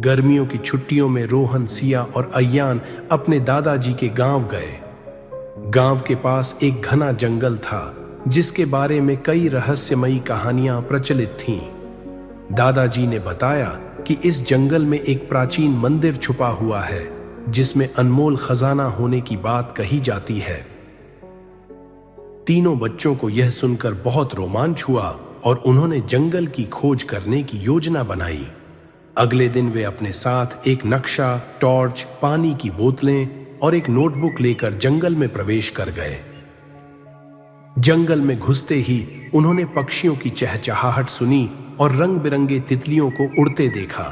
गर्मियों की छुट्टियों में रोहन, सिया और अय्यान अपने दादाजी के गांव गए। गांव के पास एक घना जंगल था जिसके बारे में कई रहस्यमयी कहानियां प्रचलित थीं। दादाजी ने बताया कि इस जंगल में एक प्राचीन मंदिर छुपा हुआ है जिसमें अनमोल खजाना होने की बात कही जाती है। तीनों बच्चों को यह सुनकर बहुत रोमांच हुआ और उन्होंने जंगल की खोज करने की योजना बनाई। अगले दिन वे अपने साथ एक नक्शा, टॉर्च, पानी की बोतलें और एक नोटबुक लेकर जंगल में प्रवेश कर गए। जंगल में घुसते ही उन्होंने पक्षियों की चहचहाहट सुनी और रंग बिरंगे तितलियों को उड़ते देखा।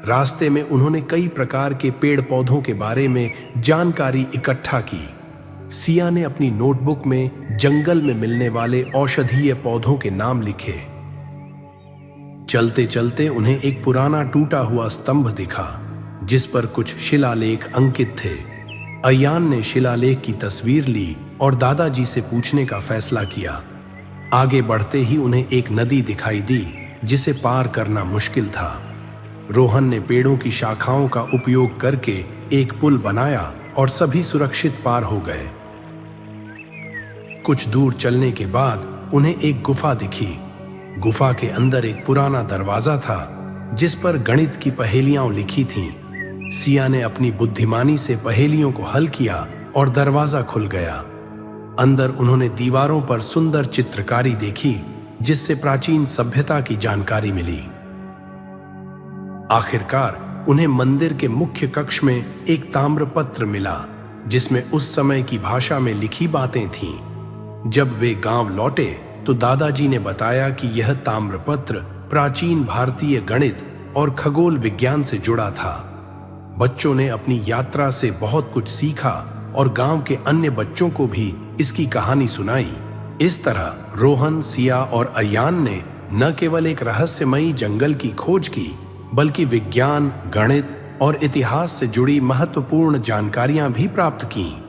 रास्ते में उन्होंने कई प्रकार के पेड़ पौधों के बारे में जानकारी इकट्ठा की। सिया ने अपनी नोटबुक में जंगल में मिलने वाले औषधीय पौधों के नाम लिखे। चलते चलते उन्हें एक पुराना टूटा हुआ स्तंभ दिखा जिस पर कुछ शिलालेख अंकित थे। अय्यान ने शिलालेख की तस्वीर ली और दादाजी से पूछने का फैसला किया। आगे बढ़ते ही उन्हें एक नदी दिखाई दी जिसे पार करना मुश्किल था। रोहन ने पेड़ों की शाखाओं का उपयोग करके एक पुल बनाया और सभी सुरक्षित पार हो गए। कुछ दूर चलने के बाद उन्हें एक गुफा दिखी। गुफा के अंदर एक पुराना दरवाजा था जिस पर गणित की पहेलियां लिखी थीं। सिया ने अपनी बुद्धिमानी से पहेलियों को हल किया और दरवाजा खुल गया। अंदर उन्होंने दीवारों पर सुंदर चित्रकारी देखी जिससे प्राचीन सभ्यता की जानकारी मिली। आखिरकार उन्हें मंदिर के मुख्य कक्ष में एक ताम्रपत्र मिला जिसमें उस समय की भाषा में लिखी बातें थीं। जब वे गांव लौटे तो दादाजी ने बताया कि यह ताम्रपत्र प्राचीन भारतीय गणित और खगोल विज्ञान से जुड़ा था। बच्चों ने अपनी यात्रा से बहुत कुछ सीखा और गांव के अन्य बच्चों को भी इसकी कहानी सुनाई। इस तरह रोहन, सिया और अय्यान ने न केवल एक रहस्यमयी जंगल की खोज की बल्कि विज्ञान, गणित और इतिहास से जुड़ी महत्वपूर्ण जानकारियां भी प्राप्त कीं।